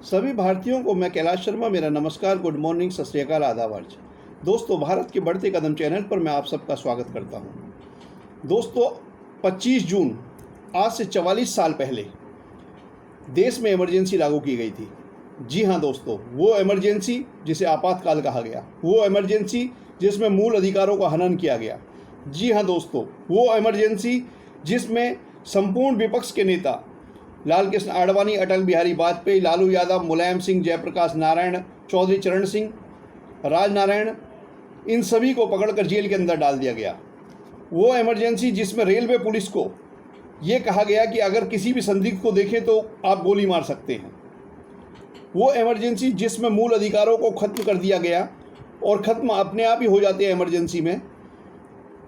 सभी भारतीयों को मैं कैलाश शर्मा मेरा नमस्कार, गुड मॉर्निंग, सत श्री अकाल, आदाब अर्ज। दोस्तों, भारत के बढ़ते कदम चैनल पर मैं आप सबका स्वागत करता हूं। दोस्तों, 25 जून आज से 44 साल पहले देश में इमरजेंसी लागू की गई थी। जी हाँ दोस्तों, वो इमरजेंसी जिसे आपातकाल कहा गया, वो इमरजेंसी जिसमें मूल अधिकारों का हनन किया गया। जी हाँ दोस्तों, वो इमरजेंसी जिसमें संपूर्ण विपक्ष के नेता लाल कृष्ण आडवाणी, अटल बिहारी वाजपेयी, लालू यादव, मुलायम सिंह, जयप्रकाश नारायण, चौधरी चरण सिंह, राजनारायण, इन सभी को पकड़कर जेल के अंदर डाल दिया गया। वो इमरजेंसी जिसमें रेलवे पुलिस को ये कहा गया कि अगर किसी भी संदिग्ध को देखें तो आप गोली मार सकते हैं। वो इमरजेंसी जिसमें मूल अधिकारों को खत्म कर दिया गया, और ख़त्म अपने आप ही हो जाते हैं इमरजेंसी में।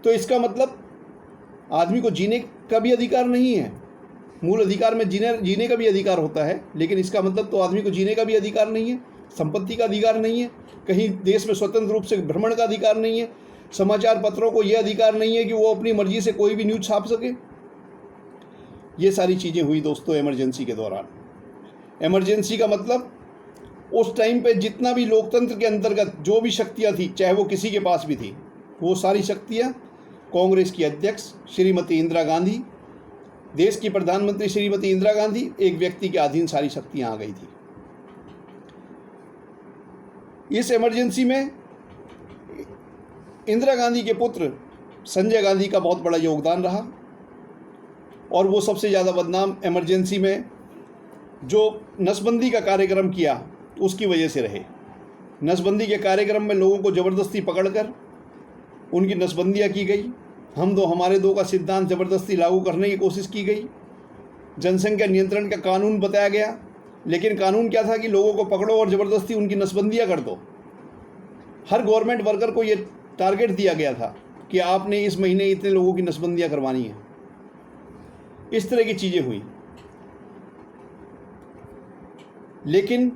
तो इसका मतलब आदमी को जीने का भी अधिकार नहीं है। मूल अधिकार में जीने का भी अधिकार होता है, लेकिन इसका मतलब तो आदमी को जीने का भी अधिकार नहीं है, संपत्ति का अधिकार नहीं है, कहीं देश में स्वतंत्र रूप से भ्रमण का अधिकार नहीं है, समाचार पत्रों को यह अधिकार नहीं है कि वो अपनी मर्जी से कोई भी न्यूज़ छाप सके। ये सारी चीज़ें हुई दोस्तों इमरजेंसी के दौरान। इमरजेंसी का मतलब उस टाइम पे जितना भी लोकतंत्र के अंतर्गत जो भी शक्तियाँ थी, चाहे वो किसी के पास भी थी, वो सारी शक्तियाँ कांग्रेस की अध्यक्ष श्रीमती इंदिरा गांधी, देश की प्रधानमंत्री श्रीमती इंदिरा गांधी, एक व्यक्ति के अधीन सारी शक्तियां आ गई थी। इस इमरजेंसी में इंदिरा गांधी के पुत्र संजय गांधी का बहुत बड़ा योगदान रहा, और वो सबसे ज़्यादा बदनाम इमरजेंसी में जो नसबंदी का कार्यक्रम किया उसकी वजह से रहे। नसबंदी के कार्यक्रम में लोगों को ज़बरदस्ती पकड़कर उनकी नसबंदियाँ की गई। हम दो हमारे दो का सिद्धांत ज़बरदस्ती लागू करने की कोशिश की गई। जनसंख्या नियंत्रण का कानून बताया गया, लेकिन कानून क्या था कि लोगों को पकड़ो और ज़बरदस्ती उनकी नसबंदियाँ कर दो। हर गवर्नमेंट वर्कर को ये टारगेट दिया गया था कि आपने इस महीने इतने लोगों की नसबंदियाँ करवानी है। इस तरह की चीज़ें हुई। लेकिन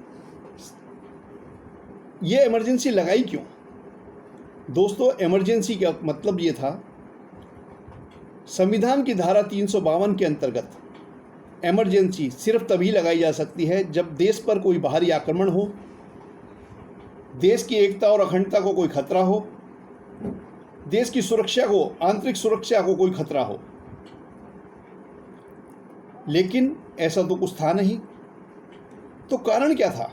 ये इमरजेंसी लगाई क्यों? दोस्तों, इमरजेंसी का मतलब ये था, संविधान की धारा 352 के अंतर्गत इमरजेंसी सिर्फ तभी लगाई जा सकती है जब देश पर कोई बाहरी आक्रमण हो, देश की एकता और अखंडता को कोई खतरा हो, देश की सुरक्षा को, आंतरिक सुरक्षा को कोई खतरा हो। लेकिन ऐसा तो कुछ था नहीं। तो कारण क्या था?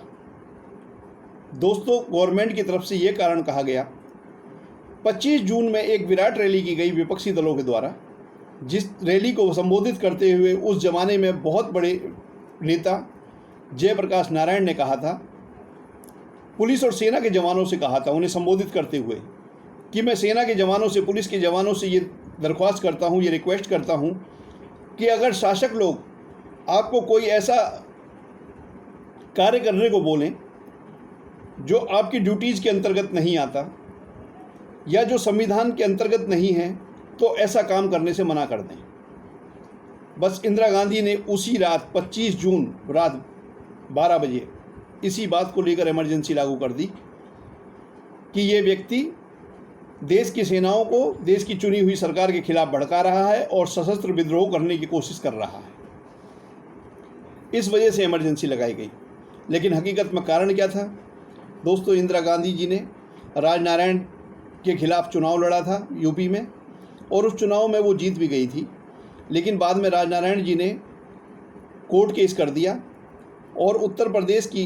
दोस्तों, गवर्नमेंट की तरफ से ये कारण कहा गया, 25 जून में एक विराट रैली की गई विपक्षी दलों के द्वारा, जिस रैली को संबोधित करते हुए उस ज़माने में बहुत बड़े नेता जयप्रकाश नारायण ने कहा था, पुलिस और सेना के जवानों से कहा था उन्हें संबोधित करते हुए, कि मैं सेना के जवानों से, पुलिस के जवानों से ये दरख्वास्त करता हूँ, ये रिक्वेस्ट करता हूँ कि अगर शासक लोग आपको कोई ऐसा कार्य करने को बोलें जो आपकी ड्यूटीज़ के अंतर्गत नहीं आता या जो संविधान के अंतर्गत नहीं है, तो ऐसा काम करने से मना कर दें। बस इंदिरा गांधी ने उसी रात 25 जून रात 12 बजे इसी बात को लेकर इमरजेंसी लागू कर दी कि ये व्यक्ति देश की सेनाओं को देश की चुनी हुई सरकार के खिलाफ भड़का रहा है और सशस्त्र विद्रोह करने की कोशिश कर रहा है। इस वजह से इमरजेंसी लगाई गई। लेकिन हकीकत में कारण क्या था? दोस्तों, इंदिरा गांधी जी ने राजनारायण के खिलाफ चुनाव लड़ा था यूपी में, और उस चुनाव में वो जीत भी गई थी। लेकिन बाद में राजनारायण जी ने कोर्ट केस कर दिया, और उत्तर प्रदेश की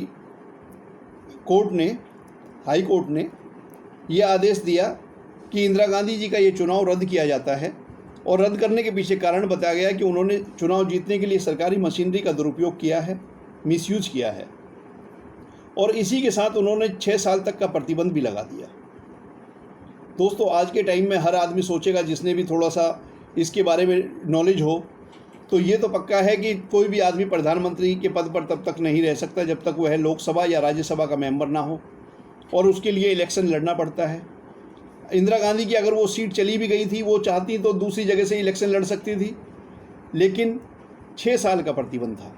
कोर्ट ने, हाई कोर्ट ने यह आदेश दिया कि इंदिरा गांधी जी का ये चुनाव रद्द किया जाता है। और रद्द करने के पीछे कारण बताया गया कि उन्होंने चुनाव जीतने के लिए सरकारी मशीनरी का दुरुपयोग किया है, मिसयूज किया है, और इसी के साथ उन्होंने 6 साल तक का प्रतिबंध भी लगा दिया। दोस्तों, आज के टाइम में हर आदमी सोचेगा, जिसने भी थोड़ा सा इसके बारे में नॉलेज हो, तो ये तो पक्का है कि कोई भी आदमी प्रधानमंत्री के पद पर तब तक नहीं रह सकता जब तक वह लोकसभा या राज्यसभा का मेंबर ना हो, और उसके लिए इलेक्शन लड़ना पड़ता है। इंदिरा गांधी की अगर वो सीट चली भी गई थी, वो चाहती तो दूसरी जगह से इलेक्शन लड़ सकती थी, लेकिन 6 साल का प्रतिबंध था।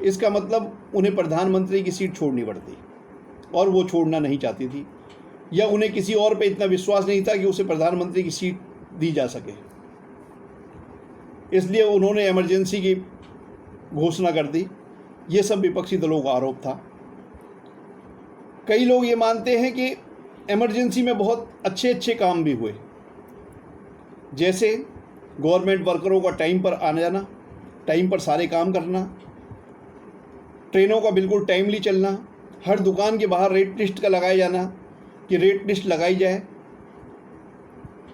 इसका मतलब उन्हें प्रधानमंत्री की सीट छोड़नी पड़ती, और वो छोड़ना नहीं चाहती थी, या उन्हें किसी और पे इतना विश्वास नहीं था कि उसे प्रधानमंत्री की सीट दी जा सके। इसलिए उन्होंने इमरजेंसी की घोषणा कर दी। ये सब विपक्षी दलों का आरोप था। कई लोग ये मानते हैं कि इमरजेंसी में बहुत अच्छे अच्छे काम भी हुए, जैसे गवर्नमेंट वर्करों का टाइम पर आना जाना, टाइम पर सारे काम करना, ट्रेनों का बिल्कुल टाइमली चलना, हर दुकान के बाहर रेट लिस्ट का लगाया जाना कि रेट लिस्ट लगाई जाए,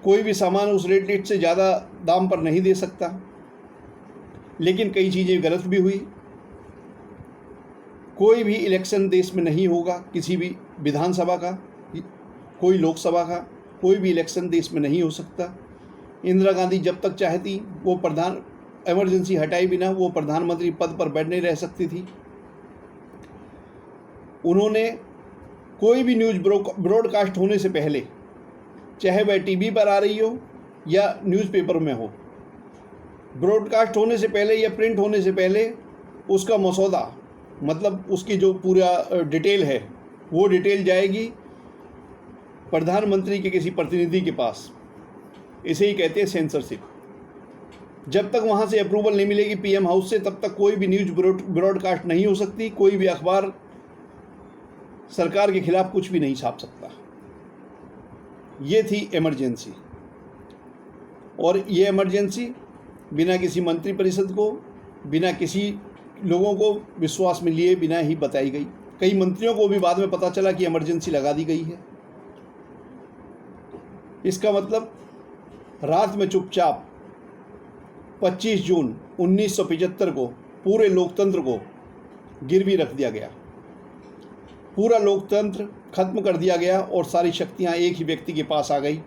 कोई भी सामान उस रेट लिस्ट से ज़्यादा दाम पर नहीं दे सकता। लेकिन कई चीज़ें गलत भी हुई। कोई भी इलेक्शन देश में नहीं होगा, किसी भी विधानसभा का, कोई लोकसभा का, कोई भी इलेक्शन देश में नहीं हो सकता। इंदिरा गांधी जब तक चाहती वो इमरजेंसी हटाए बिना वो प्रधानमंत्री पद पर बैठ नहीं रह सकती थी। उन्होंने कोई भी न्यूज़ ब्रॉडकास्ट होने से पहले, चाहे वह टीवी पर आ रही हो या न्यूज़पेपर में हो, ब्रॉडकास्ट होने से पहले या प्रिंट होने से पहले उसका मसौदा, मतलब उसकी जो पूरा डिटेल है, वो डिटेल जाएगी प्रधानमंत्री के किसी प्रतिनिधि के पास। इसे ही कहते हैं सेंसरशिप। जब तक वहाँ से अप्रूवल नहीं मिलेगी पीएम हाउस से, तब तक कोई भी न्यूज़ ब्रॉडकास्ट नहीं हो सकती, कोई भी अखबार सरकार के खिलाफ कुछ भी नहीं छाप सकता। ये थी इमरजेंसी। और ये इमरजेंसी बिना किसी मंत्रिपरिषद को, बिना किसी लोगों को विश्वास में लिए बिना ही बताई गई। कई मंत्रियों को भी बाद में पता चला कि इमरजेंसी लगा दी गई है। इसका मतलब रात में चुपचाप 25 जून 1975 को पूरे लोकतंत्र को गिरवी रख दिया गया। पूरा लोकतंत्र खत्म कर दिया गया और सारी शक्तियां एक ही व्यक्ति के पास आ गई।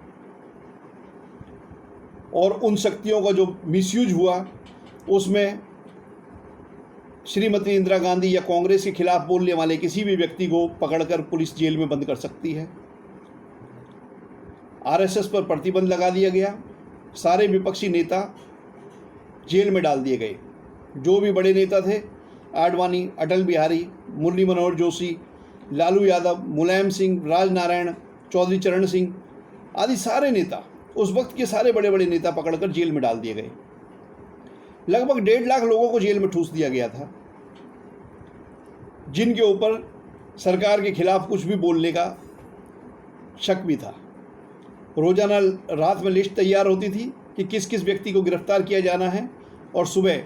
और उन शक्तियों का जो मिसयूज हुआ, उसमें श्रीमती इंदिरा गांधी या कांग्रेस के खिलाफ बोलने वाले किसी भी व्यक्ति को पकड़कर पुलिस जेल में बंद कर सकती है। आरएसएस पर प्रतिबंध लगा दिया गया। सारे विपक्षी नेता जेल में डाल दिए गए। जो भी बड़े नेता थे, आडवाणी, अटल बिहारी, मुरली मनोहर जोशी, लालू यादव, मुलायम सिंह, राजनारायण, चौधरी चरण सिंह आदि सारे नेता, उस वक्त के सारे बड़े बड़े नेता पकड़कर जेल में डाल दिए गए। लगभग 1.5 लाख लोगों को जेल में ठूस दिया गया था, जिनके ऊपर सरकार के खिलाफ कुछ भी बोलने का शक भी था। रोजाना रात में लिस्ट तैयार होती थी कि किस किस व्यक्ति को गिरफ्तार किया जाना है, और सुबह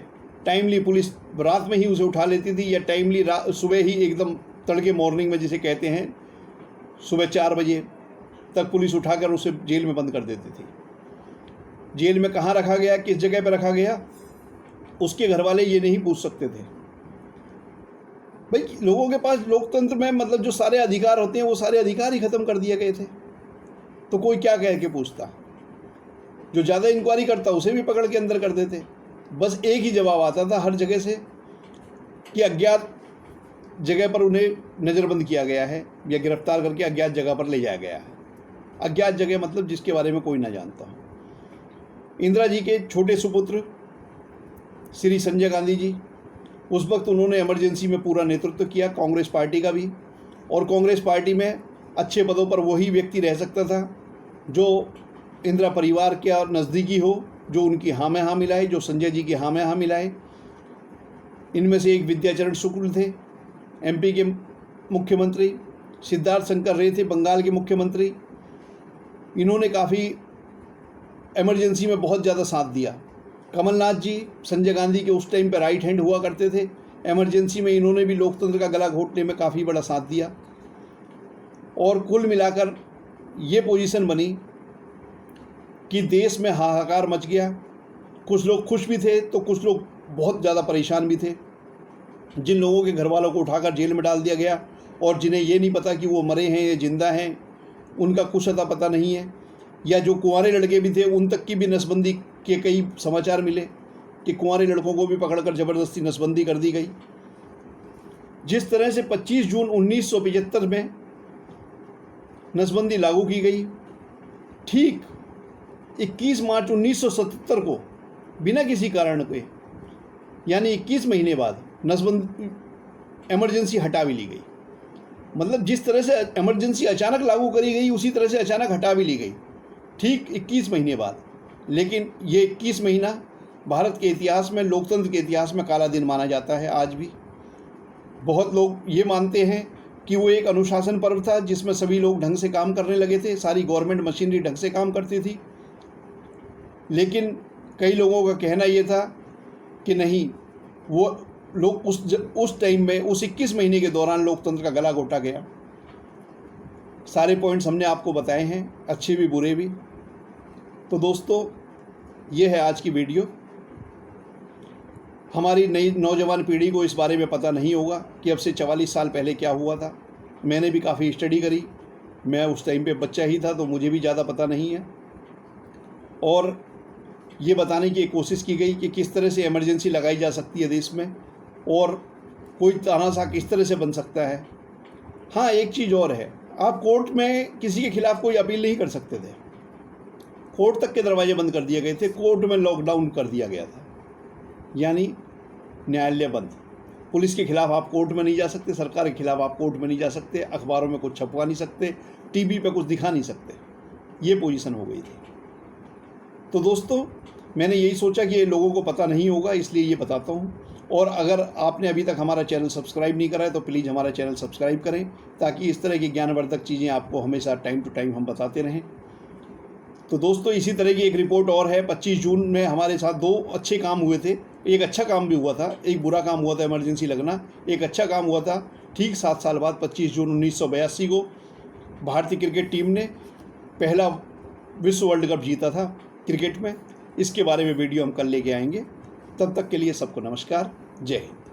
टाइमली पुलिस रात में ही उसे उठा लेती थी, या टाइमली सुबह ही एकदम तड़के मॉर्निंग में जिसे कहते हैं, सुबह 4 बजे तक पुलिस उठाकर उसे जेल में बंद कर देती थी। जेल में कहाँ रखा गया, किस जगह पर रखा गया, उसके घर वाले ये नहीं पूछ सकते थे। भाई, लोगों के पास लोकतंत्र में मतलब जो सारे अधिकार होते हैं वो सारे अधिकार ही खत्म कर दिए गए थे, तो कोई क्या कह के पूछता। जो ज़्यादा इंक्वायरी करता उसे भी पकड़ के अंदर कर देते। बस एक ही जवाब आता था हर जगह से कि अज्ञात जगह पर उन्हें नज़रबंद किया गया है या गिरफ्तार करके अज्ञात जगह पर ले जाया गया है। अज्ञात जगह मतलब जिसके बारे में कोई ना जानता हो। इंदिरा जी के छोटे सुपुत्र श्री संजय गांधी जी, उस वक्त उन्होंने इमरजेंसी में पूरा नेतृत्व किया, कांग्रेस पार्टी का भी। और कांग्रेस पार्टी में अच्छे पदों पर वही व्यक्ति रह सकता था जो इंदिरा परिवार के नज़दीकी हो, जो उनकी हाँ में हाँ मिलाए, जो संजय जी की हाँ में हाँ मिलाए। इनमें से एक विद्याचरण शुक्ल थे, एमपी के मुख्यमंत्री। सिद्धार्थ शंकर रे थे, बंगाल के मुख्यमंत्री। इन्होंने काफ़ी इमरजेंसी में बहुत ज़्यादा साथ दिया। कमलनाथ जी संजय गांधी के उस टाइम पर राइट हैंड हुआ करते थे। इमरजेंसी में इन्होंने भी लोकतंत्र का गला घोटने में काफ़ी बड़ा साथ दिया। और कुल मिलाकर ये पोजीशन बनी कि देश में हाहाकार मच गया। कुछ लोग खुश भी थे तो कुछ लोग बहुत ज़्यादा परेशान भी थे। जिन लोगों के घर वालों को उठाकर जेल में डाल दिया गया और जिन्हें ये नहीं पता कि वो मरे हैं या जिंदा हैं, उनका कुछ अता पता नहीं है, या जो कुंवारे लड़के भी थे उन तक की भी नसबंदी के कई समाचार मिले कि कुंवारे लड़कों को भी पकड़कर ज़बरदस्ती नसबंदी कर दी गई। जिस तरह से 25 जून 1975 में नसबंदी लागू की गई, ठीक 21 मार्च 1977 को बिना किसी कारण के, यानी 21 महीने बाद नसबंदी इमरजेंसी हटा भी ली गई। मतलब जिस तरह से इमरजेंसी अचानक लागू करी गई, उसी तरह से अचानक हटा भी ली गई, ठीक 21 महीने बाद। लेकिन ये 21 महीना भारत के इतिहास में, लोकतंत्र के इतिहास में काला दिन माना जाता है आज भी। बहुत लोग ये मानते हैं कि वो एक अनुशासन पर्व था जिसमें सभी लोग ढंग से काम करने लगे थे, सारी गवर्नमेंट मशीनरी ढंग से काम करती थी। लेकिन कई लोगों का कहना ये था कि नहीं, वो लोग उस टाइम में, उस 21 महीने के दौरान लोकतंत्र का गला घोटा गया। सारे पॉइंट्स हमने आपको बताए हैं, अच्छे भी बुरे भी। तो दोस्तों, ये है आज की वीडियो। हमारी नई नौजवान पीढ़ी को इस बारे में पता नहीं होगा कि अब से 44 साल पहले क्या हुआ था। मैंने भी काफ़ी स्टडी करी, मैं उस टाइम पे बच्चा ही था, तो मुझे भी ज़्यादा पता नहीं है। और ये बताने की कोशिश की गई कि किस तरह से इमरजेंसी लगाई जा सकती है देश में, और कोई तानाशाह किस तरह से बन सकता है। हाँ, एक चीज़ और है, आप कोर्ट में किसी के खिलाफ कोई अपील नहीं कर सकते थे। कोर्ट तक के दरवाजे बंद कर दिए गए थे, कोर्ट में लॉकडाउन कर दिया गया था, यानी न्यायालय बंद। पुलिस के खिलाफ आप कोर्ट में नहीं जा सकते, सरकार के खिलाफ आप कोर्ट में नहीं जा सकते, अखबारों में कुछ छपवा नहीं सकते, टीवी पे कुछ दिखा नहीं सकते। ये पोजीशन हो गई थी। तो दोस्तों, मैंने यही सोचा कि ये लोगों को पता नहीं होगा, इसलिए ये बताता हूँ। और अगर आपने अभी तक हमारा चैनल सब्सक्राइब नहीं करा है तो प्लीज़ हमारा चैनल सब्सक्राइब करें, ताकि इस तरह की ज्ञानवर्धक चीज़ें आपको हमेशा टाइम टू टाइम हम बताते रहें। तो दोस्तों, इसी तरह की एक रिपोर्ट और है। 25 जून में हमारे साथ 2 अच्छे काम हुए थे। एक अच्छा काम भी हुआ था, एक बुरा काम हुआ था, इमरजेंसी लगना। एक अच्छा काम हुआ था, ठीक 7 साल बाद 25 जून 1982 को भारतीय क्रिकेट टीम ने पहला विश्व वर्ल्ड कप जीता था क्रिकेट में। इसके बारे में वीडियो हम कल लेके आएंगे। तब तक के लिए सबको नमस्कार, जय हिंद।